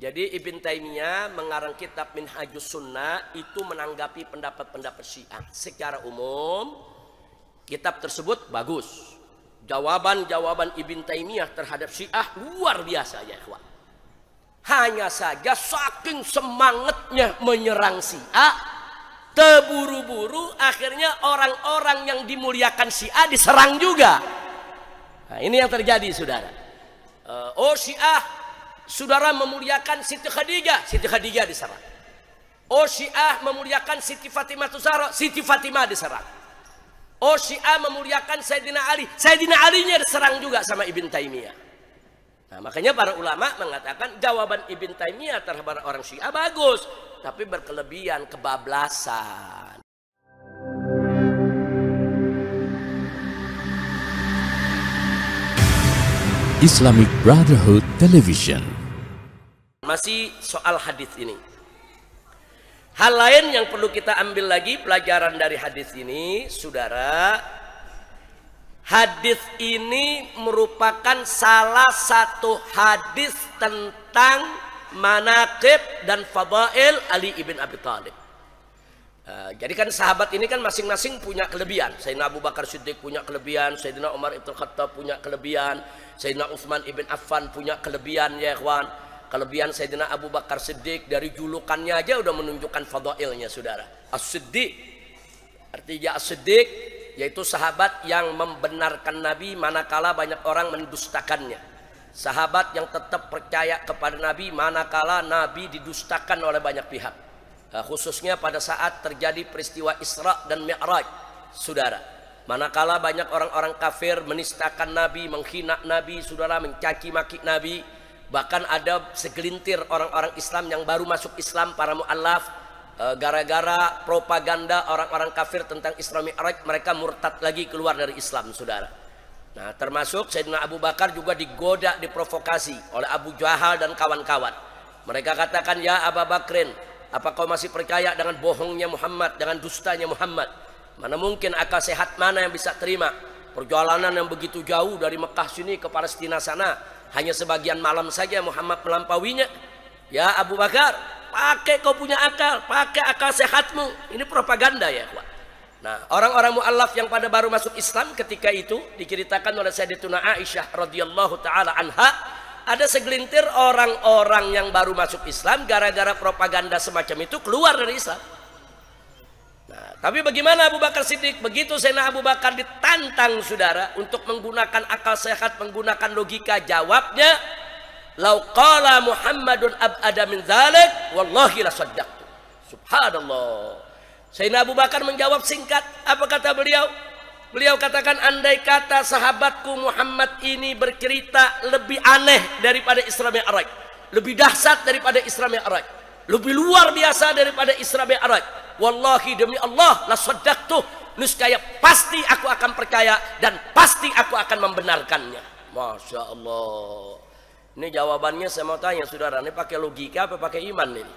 Jadi Ibn Taimiyah mengarang kitab Minhajus Sunnah itu menanggapi pendapat-pendapat Syiah. Secara umum kitab tersebut bagus. Jawaban-jawaban Ibn Taimiyah terhadap Syiah luar biasa ya ikhwan. Hanya saja saking semangatnya menyerang Syiah, terburu-buru akhirnya orang-orang yang dimuliakan Syiah diserang juga. Nah, ini yang terjadi saudara. Oh Syiah, saudara memuliakan Siti Khadijah, Siti Khadijah diserang. Oh Syiah memuliakan Siti Fatimah Zahra, Siti Fatimah diserang. Oh Syiah memuliakan Sayyidina Ali, Sayyidina Alinya diserang juga sama Ibn Taimiyah. Nah, makanya para ulama mengatakan jawaban Ibn Taimiyah terhadap orang Syiah bagus, tapi berkelebihan, kebablasan. Islamic Brotherhood Television. Masih soal hadis ini. Hal lain yang perlu kita ambil lagi pelajaran dari hadis ini, saudara. Hadis ini merupakan salah satu hadis tentang manaqib dan fadail Ali ibn Abi Thalib. Jadi kan sahabat ini kan masing-masing punya kelebihan. Sayyidina Abu Bakar Siddiq punya kelebihan, Sayyidina Umar ibn Khattab punya kelebihan, Sayyidina Utsman ibn Affan punya kelebihan ya ikhwan. Kelebihan Sayyidina Abu Bakar Siddiq dari julukannya aja udah menunjukkan fadailnya saudara. As-Siddiq, artinya As-Siddiq yaitu sahabat yang membenarkan Nabi manakala banyak orang mendustakannya. Sahabat yang tetap percaya kepada Nabi manakala Nabi didustakan oleh banyak pihak. Khususnya pada saat terjadi peristiwa Isra dan Mi'raj saudara. Manakala banyak orang-orang kafir menistakan Nabi, menghina Nabi saudara, mencaci maki Nabi. Bahkan ada segelintir orang-orang Islam yang baru masuk Islam, para mu'allaf, gara-gara propaganda orang-orang kafir tentang Isra Mi'raj, mereka murtad lagi keluar dari Islam saudara. Nah termasuk Sayyidina Abu Bakar juga digoda, diprovokasi oleh Abu Jahal dan kawan-kawan. Mereka katakan, ya Abu Bakrin, apa kau masih percaya dengan bohongnya Muhammad, dengan dustanya Muhammad? Mana mungkin akal sehat mana yang bisa terima perjalanan yang begitu jauh dari Mekah sini ke Palestina sana, hanya sebagian malam saja Muhammad melampauinya. Ya Abu Bakar, pakai kau punya akal, pakai akal sehatmu. Ini propaganda ya ikhwan. Nah orang-orang mu'allaf yang pada baru masuk Islam ketika itu diceritakan oleh Sayyidatuna Aisyah radhiyallahu taala anha, ada segelintir orang-orang yang baru masuk Islam gara-gara propaganda semacam itu keluar dari Islam. Nah, tapi bagaimana Abu Bakar Siddiq? Begitu Sayyidina Abu Bakar ditantang saudara untuk menggunakan akal sehat, menggunakan logika, jawabnya, "Lau qala Muhammadun ab'ada min dzalik, wallahi la saddaqtu." Subhanallah. Sayyidina Abu Bakar menjawab singkat. Apa kata beliau? Beliau katakan, andai kata sahabatku Muhammad ini bercerita lebih aneh daripada Isra Mi'raj, lebih dahsyat daripada Isra Mi'raj, lebih luar biasa daripada Isra Mi'raj, wallahi demi Allah la saddaqtuh, niscaya pasti aku akan percaya dan pasti aku akan membenarkannya. Masya Allah. Ini jawabannya saya mau tanya saudara, ini pakai logika apa pakai iman ini?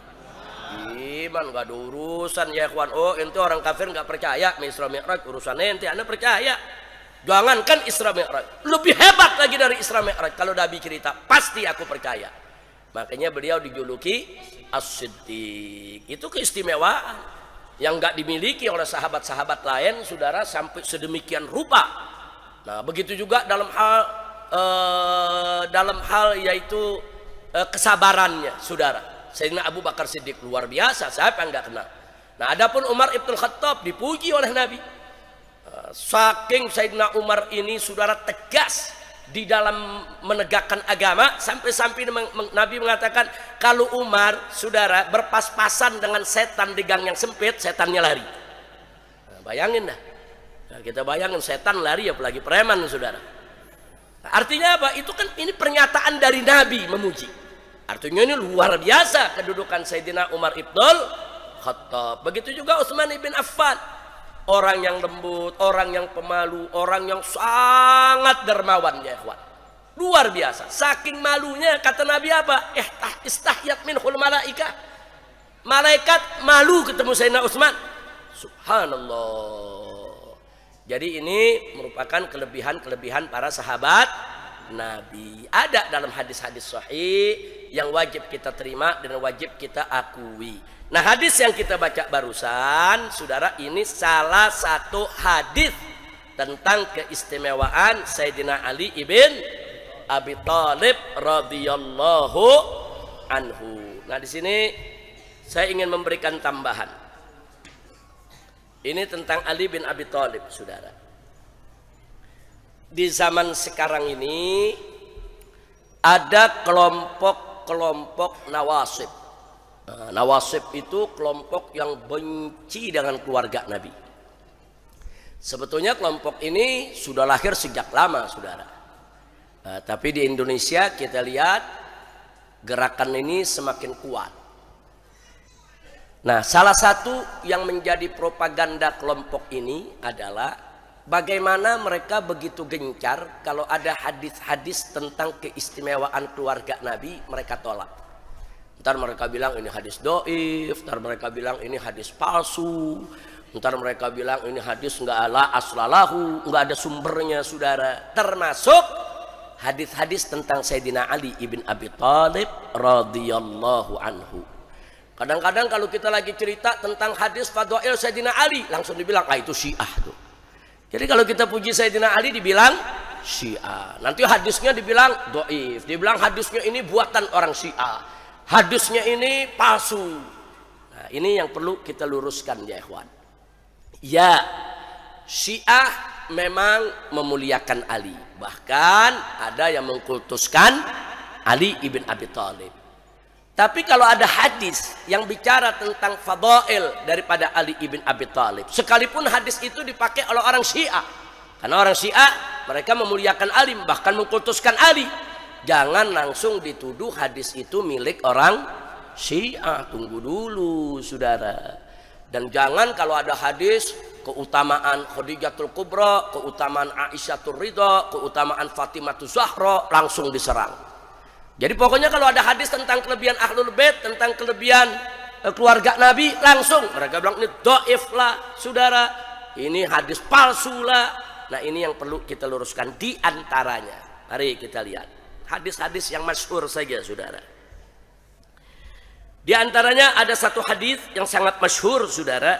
Iman, gak ada urusan ya ikhwan. Oh ente orang kafir gak percaya Isra Mi'raj, urusan ente, anda percaya. Jangankan Isra Mi'raj, lebih hebat lagi dari Isra Mi'raj. Kalau Nabi cerita pasti aku percaya. Makanya beliau dijuluki As-Siddiq. Itu keistimewaan yang gak dimiliki oleh sahabat-sahabat lain saudara, sampai sedemikian rupa. Nah begitu juga dalam hal yaitu kesabarannya saudara. Sayyidina Abu Bakar Siddiq luar biasa, siapa yang nggak kenal. Nah adapun Umar ibn Khattab dipuji oleh Nabi. Saking Sayyidina Umar ini saudara tegas di dalam menegakkan agama, sampai-sampai Nabi mengatakan kalau Umar saudara berpas-pasan dengan setan di gang yang sempit, setannya lari. Nah, bayangin dah. Nah, kita bayangin setan lari apalagi preman saudara. Nah, artinya apa? Itu kan ini pernyataan dari Nabi memuji. Artinya ini luar biasa kedudukan Sayyidina Umar ibn Khattab. Begitu juga Utsman ibn Affan. Orang yang lembut, orang yang pemalu, orang yang sangat dermawan ya ikhwan. Luar biasa. Saking malunya kata Nabi apa? Istahyat minhul malaikah. Malaikat malu ketemu Sayyidina Utsman. Subhanallah. Jadi ini merupakan kelebihan-kelebihan para sahabat Nabi. Ada dalam hadis-hadis sahih yang wajib kita terima dan wajib kita akui. Nah, hadis yang kita baca barusan, saudara, ini salah satu hadis tentang keistimewaan Sayyidina Ali ibn Abi Thalib radhiyallahu anhu. Nah, di sini saya ingin memberikan tambahan. Ini tentang Ali bin Abi Thalib, saudara. Di zaman sekarang ini ada kelompok-kelompok nawasib. Nah, nawasib itu kelompok yang benci dengan keluarga Nabi. Sebetulnya kelompok ini sudah lahir sejak lama, saudara. Tapi di Indonesia kita lihat gerakan ini semakin kuat. Nah, salah satu yang menjadi propaganda kelompok ini adalah bagaimana mereka begitu gencar kalau ada hadis-hadis tentang keistimewaan keluarga Nabi, mereka tolak. Ntar mereka bilang ini hadis doif, ntar mereka bilang ini hadis palsu, ntar mereka bilang ini hadis nggak ala aslalahu, nggak ada sumbernya, saudara. Termasuk hadis-hadis tentang Sayyidina Ali ibn Abi Thalib radhiyallahu anhu. Kadang-kadang kalau kita lagi cerita tentang hadis fadhail Sayyidina Ali, langsung dibilang itu Syiah tuh. Jadi kalau kita puji Sayyidina Ali dibilang Syiah. Nanti hadisnya dibilang doif, dibilang hadisnya ini buatan orang Syiah, hadisnya ini palsu. Nah, ini yang perlu kita luruskan ya ikhwan. Ya, Syiah memang memuliakan Ali. Bahkan ada yang mengkultuskan Ali ibn Abi Thalib. Tapi kalau ada hadis yang bicara tentang fadail daripada Ali ibn Abi Thalib, sekalipun hadis itu dipakai oleh orang Syiah, karena orang Syiah mereka memuliakan Ali, bahkan mengkultuskan Ali, jangan langsung dituduh hadis itu milik orang Syiah. Tunggu dulu, saudara. Dan jangan kalau ada hadis keutamaan Khadijatul Kubra, keutamaan Aisyahtur Ridha, keutamaan Fatimatus Zahra, langsung diserang. Jadi pokoknya kalau ada hadis tentang kelebihan Ahlul Bait, tentang kelebihan keluarga Nabi, langsung mereka bilang ini dhaif lah, saudara. Ini hadis palsu lah. Nah, ini yang perlu kita luruskan di antaranya. Mari kita lihat hadis-hadis yang masyhur saja, saudara. Di antaranya ada satu hadis yang sangat masyhur, saudara,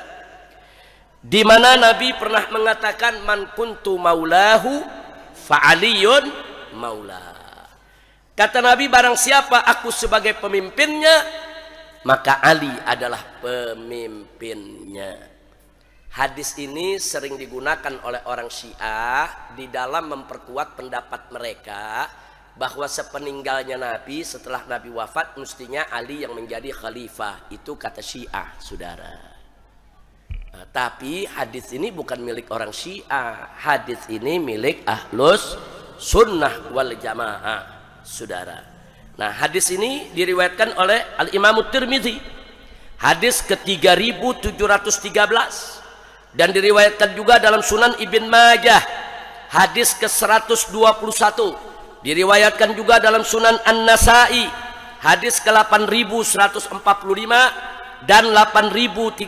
di mana Nabi pernah mengatakan man kuntu maulahu fa aliyun maula. Kata Nabi, barang siapa aku sebagai pemimpinnya, maka Ali adalah pemimpinnya. Hadis ini sering digunakan oleh orang Syiah di dalam memperkuat pendapat mereka bahwa sepeninggalnya Nabi, setelah Nabi wafat, mestinya Ali yang menjadi khalifah. Itu kata Syiah, saudara. Nah, tapi hadis ini bukan milik orang Syiah. Hadis ini milik Ahlus Sunnah wal Jamaah, saudara. Nah, hadis ini diriwayatkan oleh Al-Imam Tirmidzi, hadis ke-3713, dan diriwayatkan juga dalam Sunan Ibn Majah, hadis ke-121, diriwayatkan juga dalam Sunan An-Nasai, hadis ke-8145 dan 8399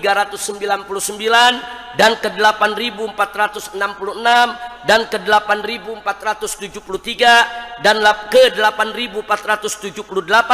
dan ke-8466 dan ke-8473 dan ke-8478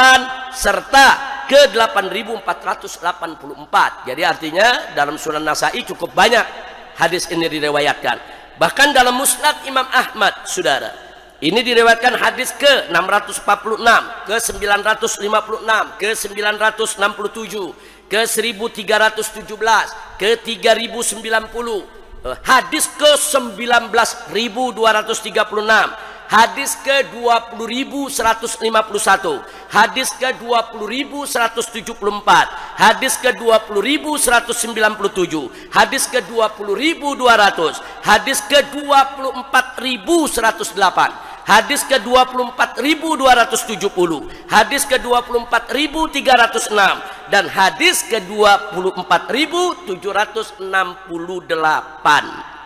serta ke-8484. Jadi artinya dalam Sunan Nasai cukup banyak hadis ini diriwayatkan. Bahkan dalam Musnad Imam Ahmad, saudara, ini diriwayatkan hadis ke-646, ke-956, ke-967, ke-1317, ke-3090, hadis ke-19.236, hadis ke-20.151, hadis ke-20.174, hadis ke-20.197, hadis ke-20.200, hadis ke-24.108, hadis ke-24.270, hadis ke-24.306, dan hadis ke-24.768,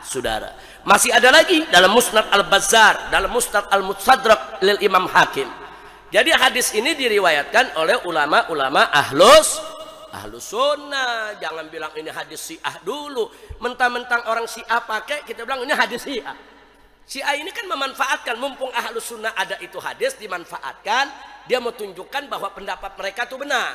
saudara. Masih ada lagi dalam Musnad Al-Bazzar, dalam Musnad Al-Mustadrak lil Imam Hakim. Jadi hadis ini diriwayatkan oleh ulama-ulama ahlus sunnah. Jangan bilang ini hadis Syiah dulu. Mentang-mentang orang Syiah pakai, kita bilang ini hadis Syiah. Syiah ini kan memanfaatkan, mumpung Ahlus Sunnah ada itu hadis, dimanfaatkan. Dia mau tunjukkan bahwa pendapat mereka itu benar.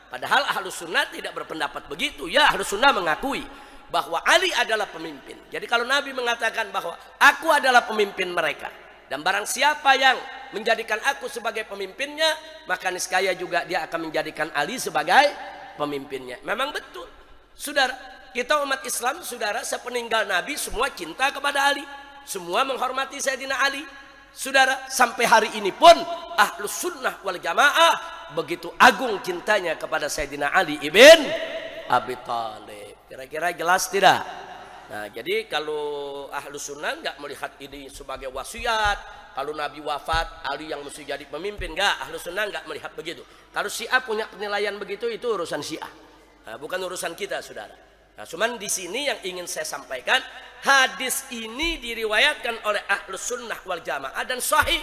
Padahal Ahlus Sunnah tidak berpendapat begitu. Ya, Ahlus Sunnah mengakui bahwa Ali adalah pemimpin. Jadi kalau Nabi mengatakan bahwa aku adalah pemimpin mereka, dan barang siapa yang menjadikan aku sebagai pemimpinnya, maka niscaya juga dia akan menjadikan Ali sebagai pemimpinnya. Memang betul. Saudara, kita umat Islam, saudara, sepeninggal Nabi semua cinta kepada Ali. Semua menghormati Sayyidina Ali. Saudara, sampai hari ini pun Ahlus Sunnah wal Jamaah begitu agung cintanya kepada Sayyidina Ali ibn Abi Thalib. Kira-kira jelas tidak? Nah, jadi kalau Ahlus Sunnah nggak melihat ini sebagai wasiat, kalau Nabi wafat Ali yang mesti jadi pemimpin, nggak. Ahlus Sunnah nggak melihat begitu. Kalau Syiah punya penilaian begitu, itu urusan Syiah, nah, bukan urusan kita, saudara. Nah, cuman di sini yang ingin saya sampaikan, hadis ini diriwayatkan oleh Ahlus Sunnah wal Jamaah dan sahih.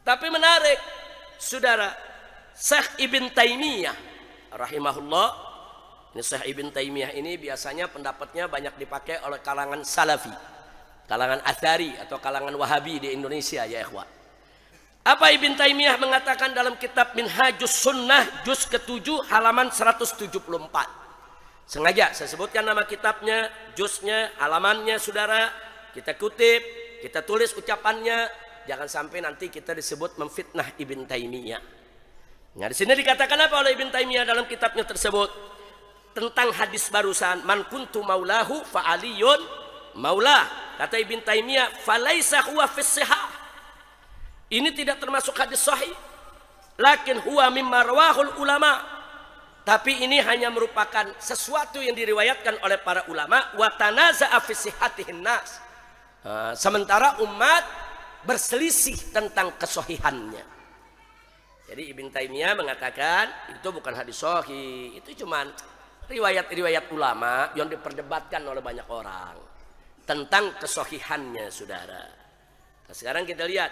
Tapi menarik, saudara, Syekh Ibn Taimiyah rahimahullah, ini Syekh Ibn Taimiyah ini biasanya pendapatnya banyak dipakai oleh kalangan Salafi, kalangan Atsari atau kalangan Wahabi di Indonesia, ya ikhwan. Apa Ibn Taimiyah mengatakan dalam kitab Minhajus Sunnah juz ke-7 halaman 174. Sengaja saya sebutkan nama kitabnya, juznya, halamannya, saudara. Kita kutip, kita tulis ucapannya, jangan sampai nanti kita disebut memfitnah Ibn Taimiyah. Nah, di sini dikatakan apa oleh Ibn Taimiyah dalam kitabnya tersebut tentang hadis barusan, man kuntu maulahu fa aliyun maulah. Kata Ibn Taimiyah, falaisa huwa fis sihah. Ini tidak termasuk hadis sahih, lakin huwa mimma rawahul ulama. Tapi ini hanya merupakan sesuatu yang diriwayatkan oleh para ulama. Wa tanaza'a fi sihhatihin nas. Sementara umat berselisih tentang kesahihannya. Jadi Ibn Taimiyah mengatakan itu bukan hadis sahih, itu cuman riwayat-riwayat ulama yang diperdebatkan oleh banyak orang tentang kesahihannya, saudara. Nah, sekarang kita lihat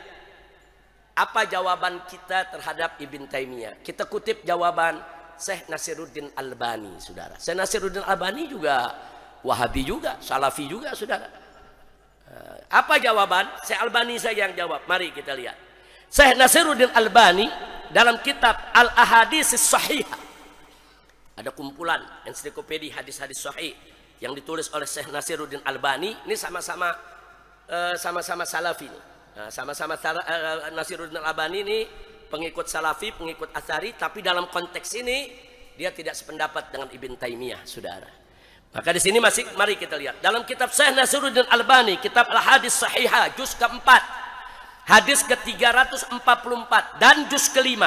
apa jawaban kita terhadap Ibn Taimiyah. Kita kutip jawaban Syekh Nasiruddin Albani, saudara. Syekh Nasiruddin Albani juga Wahabi juga, Salafi juga, saudara. Apa jawaban? Syekh Albani saya yang jawab. Mari kita lihat. Syekh Nasiruddin Albani dalam kitab Al-Ahadits Shahihah, ada kumpulan ensiklopedia hadis-hadis sahih yang ditulis oleh Syekh Nasiruddin Albani. Ini sama-sama Salafi nih. Sama-sama Nasiruddin Albani ini pengikut Salafi, pengikut Atsari, tapi dalam konteks ini dia tidak sependapat dengan Ibn Taimiyah, saudara. Maka di sini mari kita lihat dalam kitab Syekh Nasiruddin Albani, kitab Al-Hadits Shahihah juz ke-4, hadis ke-344 dan juz ke-5,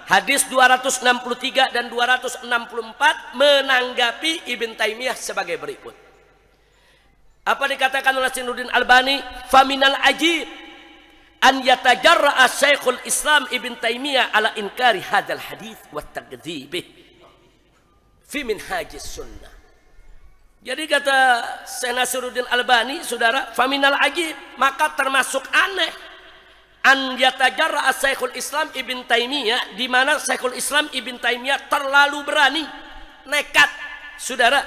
hadis 263 dan 264 menanggapi Ibn Taimiyah sebagai berikut. Apa dikatakan oleh Nasiruddin Albani? Faminal ajib an yatajarra'a Syekhul Islam Ibn Taimiyah ala inkari hadzal hadits wa takdzibih fi minhajis sunnah. Jadi kata Syekh Nasiruddin Albani, saudara, faminal ajib, maka termasuk aneh an yatajarra'a Syekhul Islam Ibn Taimiyah, di mana Syekhul Islam Ibn Taimiyah terlalu berani, nekat, saudara,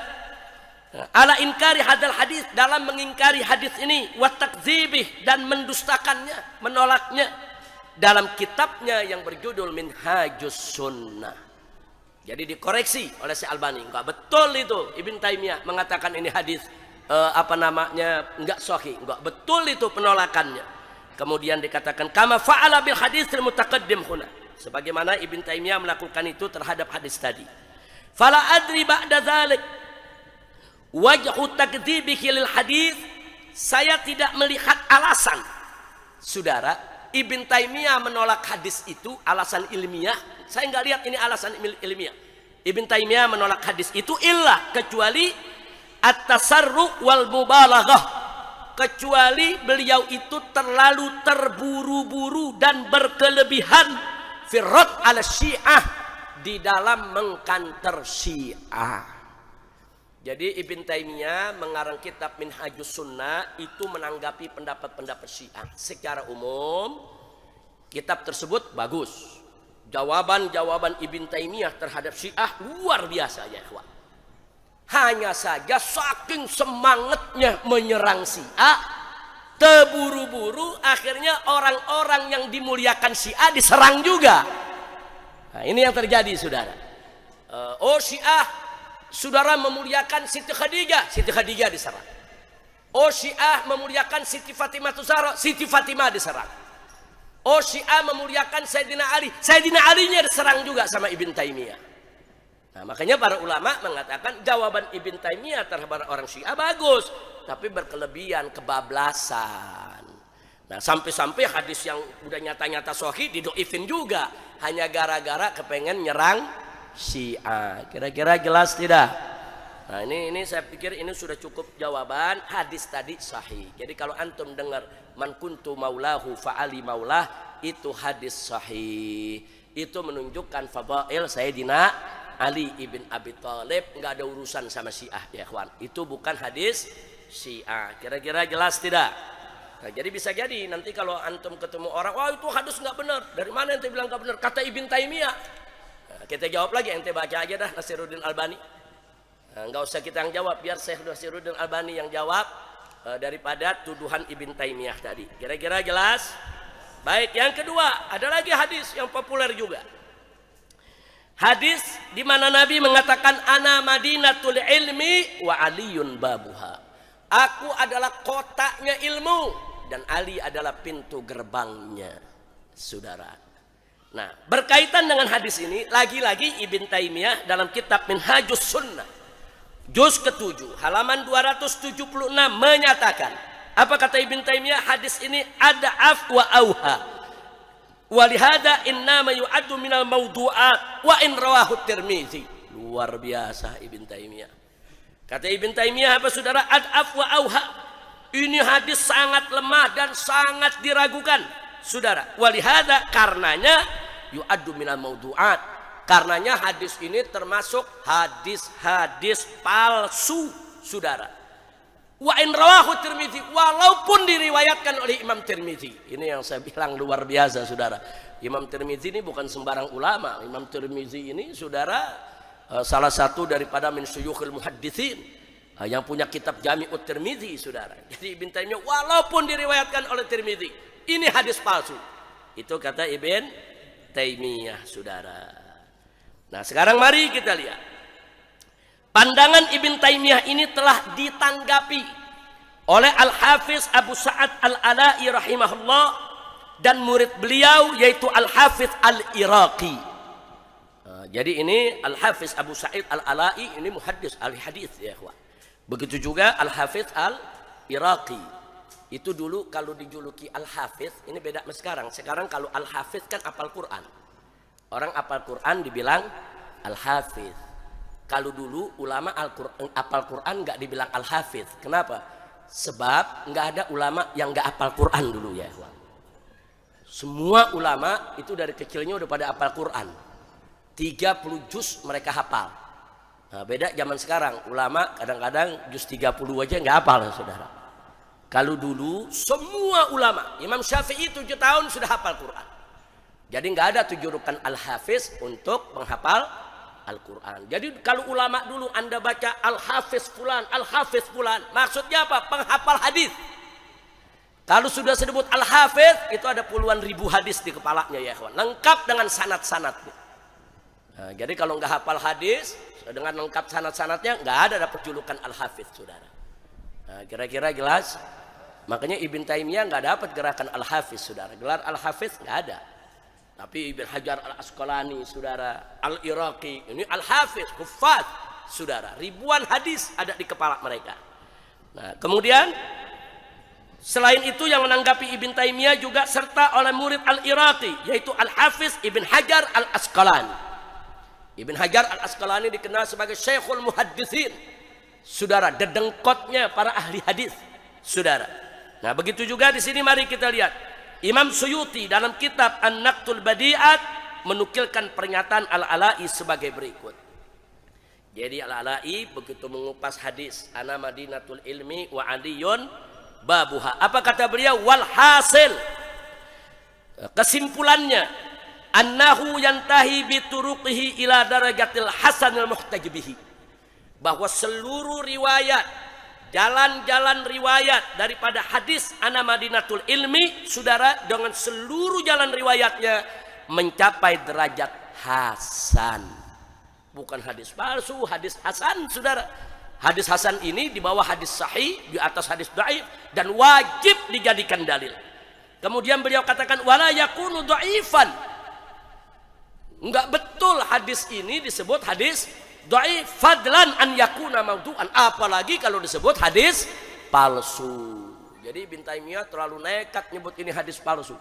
ala inkari hadal hadis, dalam mengingkari hadis ini, wa takdzibih, dan mendustakannya, menolaknya dalam kitabnya yang berjudul Minhajus Sunnah. Jadi dikoreksi oleh Syekh Albani, enggak betul itu Ibn Taimiyah mengatakan ini hadis enggak sahih, enggak betul itu penolakannya. Kemudian dikatakan kama fa'ala bil haditsil mutaqaddim huna, sebagaimana Ibn Taimiyah melakukan itu terhadap hadis tadi. Fala adri ba'da dzalik wajhu takdzibihi lil hadis, saya tidak melihat alasan, saudara, Ibn Taimiyah menolak hadis itu alasan ilmiah. Saya nggak lihat ini alasan ilmiah. Ibn Taimiyah menolak hadis itu illa, kecuali at-tasarru wal mubalaghah, kecuali beliau itu terlalu terburu-buru dan berkelebihan firrat ala syiah, di dalam mengkanter syiah. Jadi Ibn Taimiyah mengarang kitab Minhajus Sunnah itu menanggapi pendapat-pendapat Syiah secara umum. Kitab tersebut bagus. Jawaban-jawaban Ibn Taimiyah terhadap Syiah luar biasa, ya ikhwan. Hanya saja saking semangatnya menyerang Syiah, Teburu-buru akhirnya orang-orang yang dimuliakan Syiah diserang juga. Nah, ini yang terjadi saudara. Oh Syiah saudara memuliakan Siti Khadijah diserang. Oh Syiah memuliakan Siti Fatimah Zahra, Siti Fatimah diserang. Oh Syiah memuliakan Sayyidina Alinya diserang juga sama Ibn Taimiyah. Nah makanya para ulama mengatakan jawaban Ibn Taimiyah terhadap orang Syiah bagus, tapi berkelebihan, kebablasan. Nah sampai-sampai hadis yang udah nyata-nyata sahih didoifin juga, hanya gara-gara kepengen nyerang Syiah. Kira-kira jelas tidak? Nah ini saya pikir ini sudah cukup jawaban. Hadis tadi sahih. Jadi kalau antum dengar man kuntu maulahu fa'ali maulah, itu hadis sahih. Itu menunjukkan fadail Sayyidina Ali ibn Abi Thalib, nggak ada urusan sama Syiah ya kawan. Itu bukan hadis Syiah. Kira-kira jelas tidak? Nah, jadi bisa jadi nanti kalau antum ketemu orang, wah itu hadis nggak benar. Dari mana ente bilang nggak benar? Kata Ibn Taimiyah. Nah, kita jawab lagi, ente baca aja dah Nasiruddin Albani. Nah, nggak usah kita yang jawab, biar Syekh Nasiruddin Albani yang jawab daripada tuduhan Ibn Taimiyah tadi. Kira-kira jelas? Baik, yang kedua ada lagi hadis yang populer juga. Hadis di mana Nabi mengatakan ana madinatul ilmi wa aliyun babuha. Aku adalah kotaknya ilmu dan Ali adalah pintu gerbangnya. Saudara. Nah, berkaitan dengan hadis ini lagi-lagi Ibn Taimiyah dalam kitab Minhajus Sunnah juz ke-7 halaman 276 menyatakan, apa kata Ibn Taimiyah? Hadis ini ada af wa auha. Walihada innama yu'addu minal mawdu'at wa in rawahu Tirmizi. Luar biasa Ibn Taimiyah. Kata Ibn Taimiyah apa saudara? Ad'af wa auha. Ini hadis sangat lemah dan sangat diragukan saudara. Walihada karenanya yu'addu minal mawdu'at. Karenanya hadis ini termasuk hadis-hadis palsu saudara. Wa in rawahu Tirmizi, walaupun diriwayatkan oleh Imam Tirmizi. Ini yang saya bilang luar biasa saudara. Imam Tirmizi ini bukan sembarang ulama. Imam Tirmizi ini saudara salah satu daripada min syuyukhil muhadditsin yang punya kitab Jami'ut Tirmizi saudara. Jadi Ibn Taimiyah walaupun diriwayatkan oleh Tirmizi, ini hadis palsu. Itu kata Ibn Taimiyah saudara. Nah sekarang mari kita lihat. Pandangan Ibn Taimiyah ini telah ditanggapi oleh Al-Hafiz Abu Sa'ad Al-Ala'i rahimahullah dan murid beliau yaitu Al-Hafiz Al-Iraqi. Jadi ini Al-Hafiz Abu Sa'id Al-Ala'i ini muhaddis ahli hadis ya ikhwan. Begitu juga Al-Hafiz Al-Iraqi. Itu dulu kalau dijuluki Al-Hafiz, ini beda sama sekarang. Sekarang kalau Al-Hafiz kan apal Quran. Orang apal Quran dibilang Al-Hafiz. Kalau dulu ulama apal Quran nggak dibilang Al-Hafiz. Kenapa? Sebab nggak ada ulama yang nggak apal Quran dulu ya. Semua ulama itu dari kecilnya udah pada apal Quran. 30 juz mereka hafal. Nah, beda zaman sekarang. Ulama kadang-kadang juz 30 aja nggak hafal saudara. Kalau dulu semua ulama, Imam Syafi'i 7 tahun sudah hafal Quran. Jadi nggak ada julukan Al-Hafiz untuk menghafal Al-Quran. Jadi kalau ulama dulu Anda baca Al-Hafiz Fulan, Al-Hafiz Fulan, maksudnya apa? Penghafal hadis. Kalau sudah disebut Al-Hafiz, itu ada puluhan ribu hadis di kepalanya ya kawan. Lengkap dengan sanad-sanadnya. Nah, jadi kalau nggak hafal hadis dengan lengkap sanad-sanadnya, nggak ada dapat julukan Al-Hafiz saudara. Nah, kira-kira jelas. Makanya Ibn Taimiyah nggak dapat gerakan Al-Hafiz saudara. Gelar Al-Hafiz nggak ada. Tapi Ibn Hajar Al-Asqalani saudara, Al-Iraqi ini Al-Hafiz, Huffaz saudara, ribuan hadis ada di kepala mereka. Nah kemudian selain itu yang menanggapi Ibn Taimiyah juga serta oleh murid Al-Iraqi yaitu Al-Hafiz Ibn Hajar Al-Asqalani. Ibn Hajar Al-Asqalani dikenal sebagai Syekhul Muhadditsin saudara, dedengkotnya para ahli hadis saudara. Nah begitu juga di sini mari kita lihat Imam Suyuti dalam kitab An-Naqtul Badi'at menukilkan pernyataan Al-Ala'i sebagai berikut. Jadi Al-Ala'i begitu mengupas hadis ana madinatul ilmi wa aliyun babuha. Apa kata beliau? Walhasil, kesimpulannya annahu yantahi bituruqihi ila darajatil hasanil muhtaj bihi, bahwa seluruh riwayat jalan-jalan riwayat daripada hadis ana madinatul ilmi, saudara, dengan seluruh jalan riwayatnya mencapai derajat hasan. Bukan hadis palsu, hadis hasan, saudara. Hadis hasan ini di bawah hadis sahih, di atas hadis dhaif, dan wajib dijadikan dalil. Kemudian beliau katakan wala yakunu dhaifan. Enggak betul hadis ini disebut hadis dhaif, fadlan an yakuna maudu'an, apalagi kalau disebut hadis palsu. Jadi Ibnu Taimiyah terlalu nekat nyebut ini hadis palsu.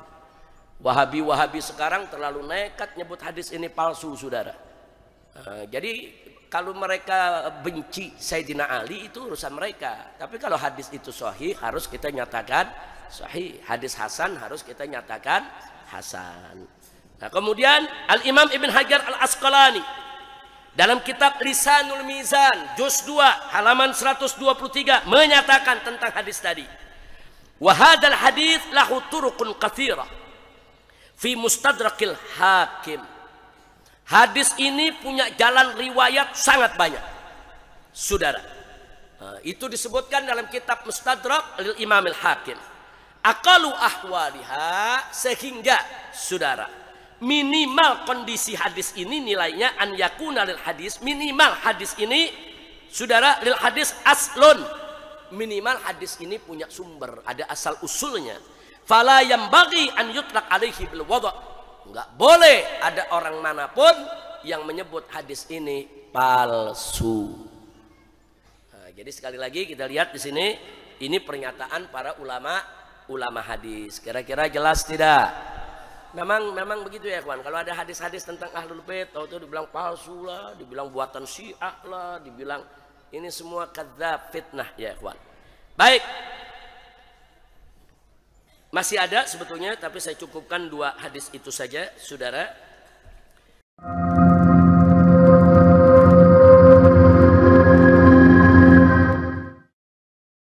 Wahabi sekarang terlalu nekat nyebut hadis ini palsu, saudara. Jadi kalau mereka benci Sayyidina Ali itu urusan mereka, tapi kalau hadis itu sahih harus kita nyatakan sahih, hadis hasan harus kita nyatakan hasan. Nah, kemudian Al-Imam Ibn Hajar Al-Asqalani dalam kitab Lisanul Mizan juz 2 halaman 123 menyatakan tentang hadis tadi. Wa hadzal hadits lahu turuqun katsirah fi Mustadrakil Hakim. Hadis ini punya jalan riwayat sangat banyak, saudara. Nah, itu disebutkan dalam kitab Mustadrak lil Imam Al-Hakim. Aqalu ahwaliha, sehingga saudara minimal kondisi hadis ini nilainya an yakuna lil hadis, minimal hadis ini saudara lil hadis aslun, minimal hadis ini punya sumber, ada asal usulnya. Fala yambaghi an yutlaq alaihi bil wada', enggak boleh ada orang manapun yang menyebut hadis ini palsu. Nah, jadi sekali lagi kita lihat di sini, ini pernyataan para ulama hadis. Kira-kira jelas tidak? Memang begitu ya kawan. Kalau ada hadis-hadis tentang ahlul bait, itu dibilang palsu lah, dibilang buatan Syiah lah, dibilang ini semua kadzab, fitnah ya kawan. Baik, masih ada sebetulnya, tapi saya cukupkan 2 hadis itu saja, saudara.